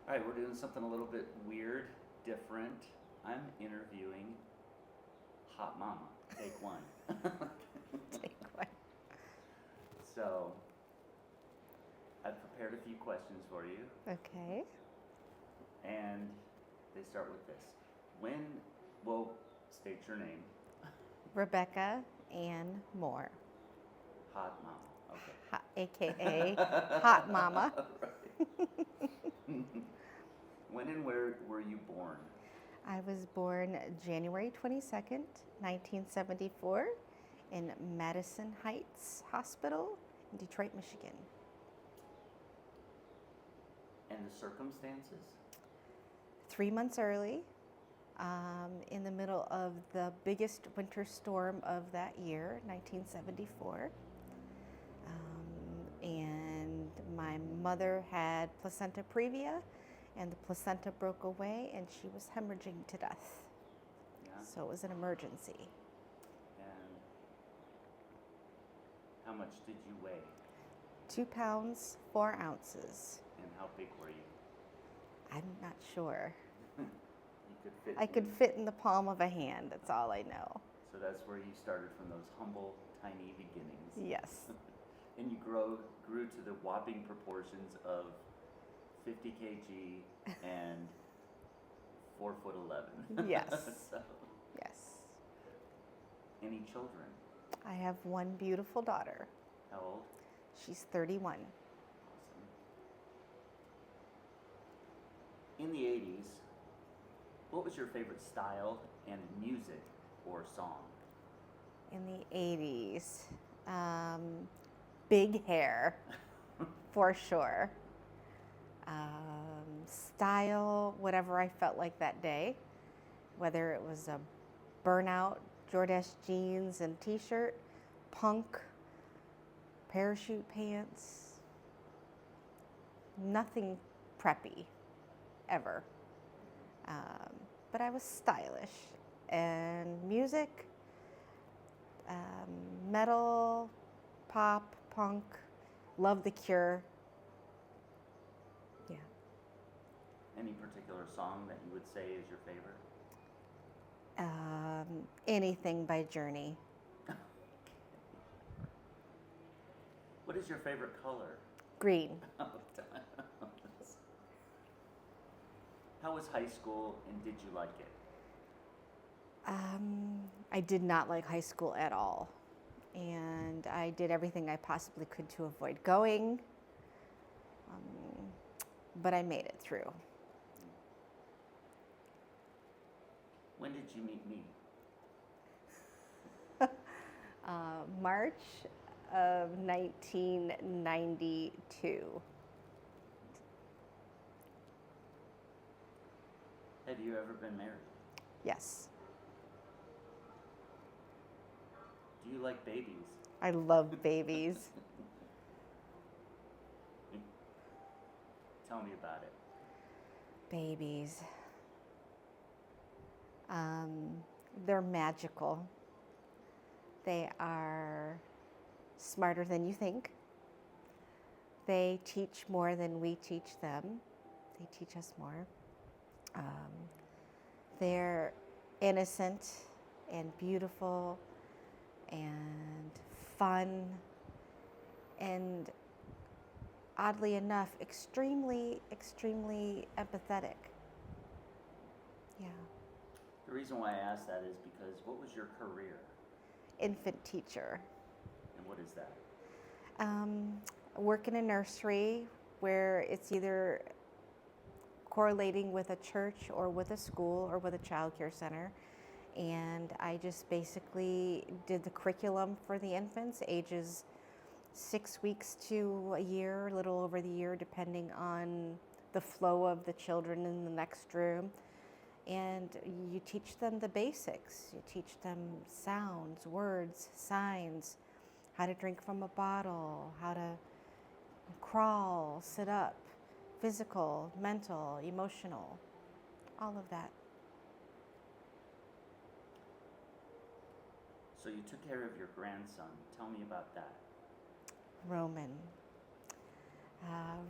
All right, we're doing something a little bit weird, different. I'm interviewing Hot Mama. Take one. Take one. So, I've prepared a few questions for you, Okay. and they start with this. When, well, state your name. Rebecca Ann Moore, Hot Mama. Okay. AKA Hot Mama. When and where were you born? I was born January 22nd, 1974, in Madison Heights Hospital in Detroit, Michigan. And the circumstances? 3 months early, in the middle of the biggest winter storm of that year, 1974. And my mother had placenta previa, and the placenta broke away, and she was hemorrhaging to death. Yeah. So it was an emergency. And how much did you weigh? 2 pounds, 4 ounces. And how big were you? I'm not sure. You could fit. I could fit in the palm of a hand, that's all I know. So that's where you started from those humble, tiny beginnings. Yes. And you grew to the whopping proportions of 50 kg and 4'11". Yes. So, Yes. any children? I have one beautiful daughter. How old? She's 31. Awesome. In the 80s, what was your favorite style and music or song? In the 80s, big hair, for sure. Style, whatever I felt like that day, whether it was a burnout Jordache jeans and t-shirt, punk, parachute pants, nothing preppy, ever. But I was stylish. And music, metal, pop, punk, love The Cure. Yeah. Any particular song that you would say is your favorite? Anything by Journey. What is your favorite color? Green. How was high school and did you like it? I did not like high school at all. And I did everything I possibly could to avoid going. But I made it through. When did you meet me? March of 1992. Have you ever been married? Yes. Do you like babies? I love babies. Tell me about it. Babies. They're magical. They are smarter than you think. They teach more than we teach them. They teach us more. They're innocent and beautiful and fun and, oddly enough, extremely, extremely empathetic. Yeah. The reason why I asked that is because what was your career? Infant teacher. And what is that? I work in a nursery where it's either correlating with a church or with a school or with a child care center. And I just basically did the curriculum for the infants, ages 6 weeks to a year, a little over the year, depending on the flow of the children in the next room. And you teach them the basics. You teach them sounds, words, signs, how to drink from a bottle, how to crawl, sit up, physical, mental, emotional, all of that. So you took care of your grandson. Tell me about that. Roman.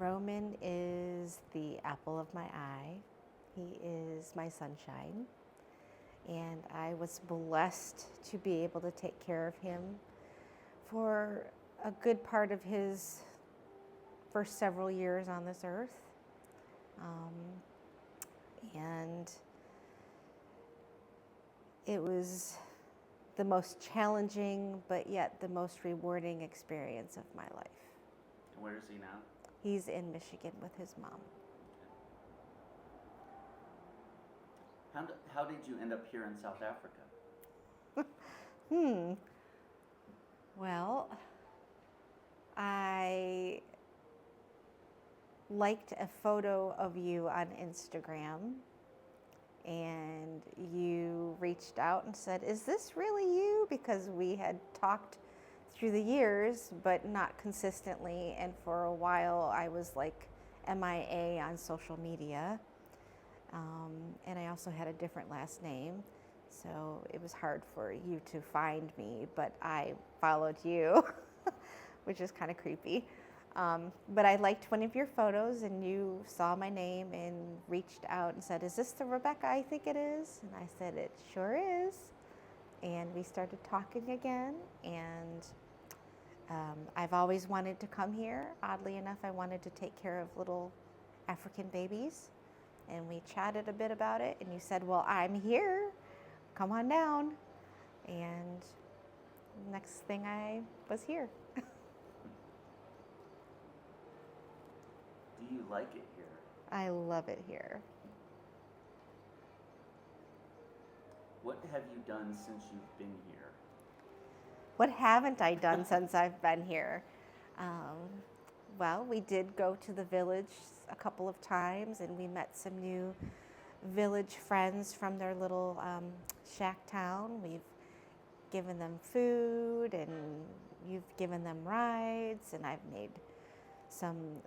Roman is is the apple of my eye. He is my sunshine. And I was blessed to be able to take care of him for a good part of his first several years on this earth. And it was the most challenging, but yet the most rewarding experience of my life. And where is he now? He's in Michigan with his mom. How did you end up here in South Africa? Well, I liked a photo of you on Instagram, and you reached out and said, "Is this really you?" Because we had talked through the years, but not consistently. And for a while, I was like MIA on social media. And I also had a different last name. So it was hard for you to find me, but I followed you, which is kind of creepy. But I liked one of your photos, and you saw my name and reached out and said, "Is this the Rebecca I think it is?" And I said, "It sure is." And we started talking again, and I've always wanted to come here. Oddly enough, I wanted to take care of little African babies, and we chatted a bit about it, and you said, "Well, I'm here. Come on down." And next thing I was here. Do you like it here? I love it here. What have you done since you've been here? What haven't I done since I've been here? Well, we did go to the village a couple of times, and we met some new village friends from their little shack town. We've given them food, and you've given them rides, and I've made some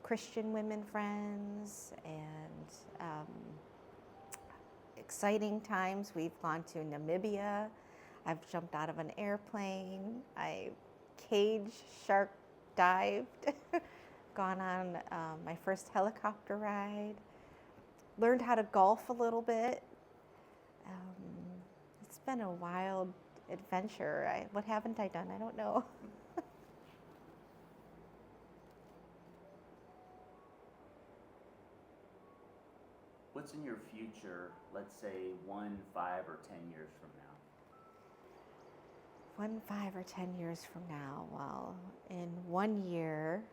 Christian women friends, and exciting times. We've gone to Namibia. I've jumped out of an airplane. I cage shark dived, gone on my first helicopter ride, learned how to golf a little bit. It's been a wild adventure. What haven't I done? I don't know. What's in your future, let's say 1, 5, or 10 years from now? 1, 5, or 10 years from now? Well, in 1 year,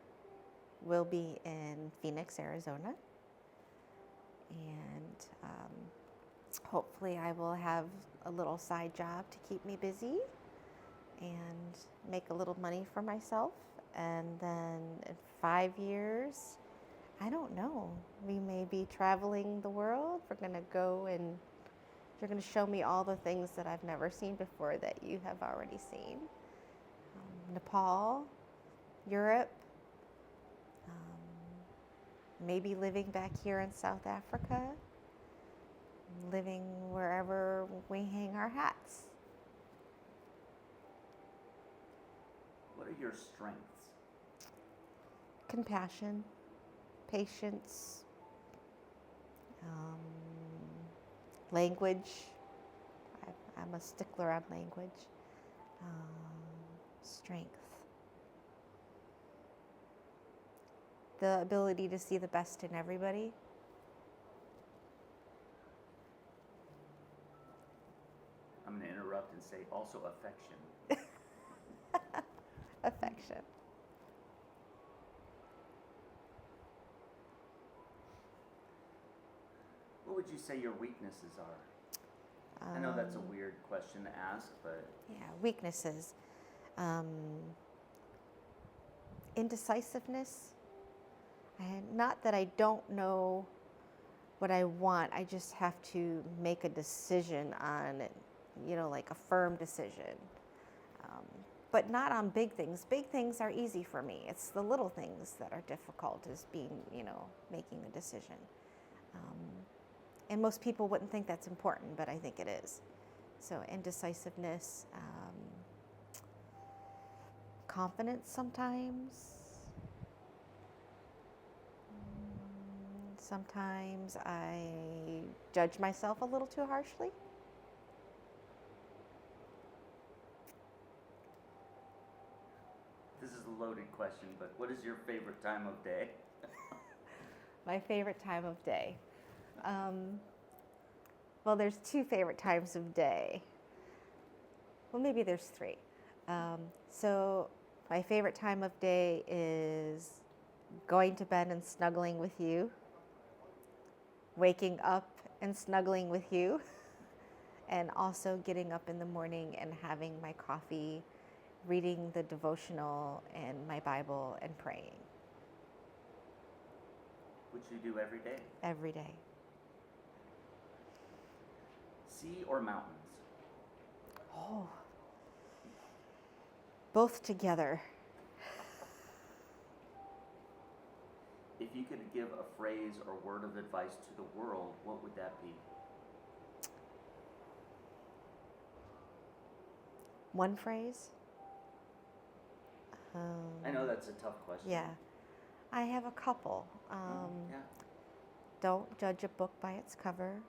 we'll be in Phoenix, Arizona. And hopefully I will have a little side job to keep me busy and make a little money for myself. And then in 5 years, I don't know. We may be traveling the world. We're going to go, and you're going to show me all the things that I've never seen before that you have already seen. Nepal, Europe, maybe living back here in South Africa, living wherever we hang our hats. What are your strengths? Compassion, patience, language. I'm a stickler on language. Strength. The ability to see the best in everybody. I'm going to interrupt and say also affection. Affection. What would you say your weaknesses are? I know that's a weird question to ask, but... Yeah, weaknesses. Indecisiveness. Not that I don't know what I want, I just have to make a decision on it, like a firm decision. But not on big things. Big things are easy for me. It's the little things that are difficult, is being, making a decision. And most people wouldn't think that's important, but I think it is. So indecisiveness, confidence sometimes. Sometimes I judge myself a little too harshly. This is a loaded question, but what is your favorite time of day? My favorite time of day. Well, there's two favorite times of day. Well, maybe there's three. So my favorite time of day is going to bed and snuggling with you, waking up and snuggling with you, and also getting up in the morning and having my coffee, reading the devotional and my Bible and praying Which you do every day. every day. Sea or mountains? Oh, both together. If you could give a phrase or word of advice to the world, what would that be? One phrase? I know that's a tough question. Yeah, I have a couple. Yeah. Don't judge a book by its cover.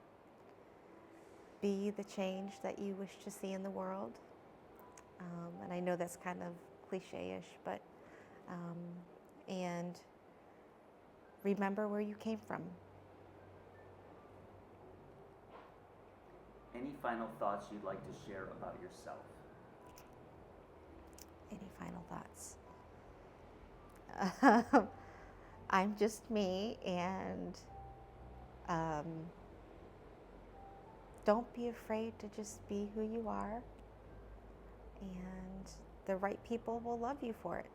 Be the change that you wish to see in the world. And I know that's kind of cliche-ish, but and remember where you came from. Any final thoughts you'd like to share about yourself? Any final thoughts? I'm just me, and don't be afraid to just be who you are, and the right people will love you for it.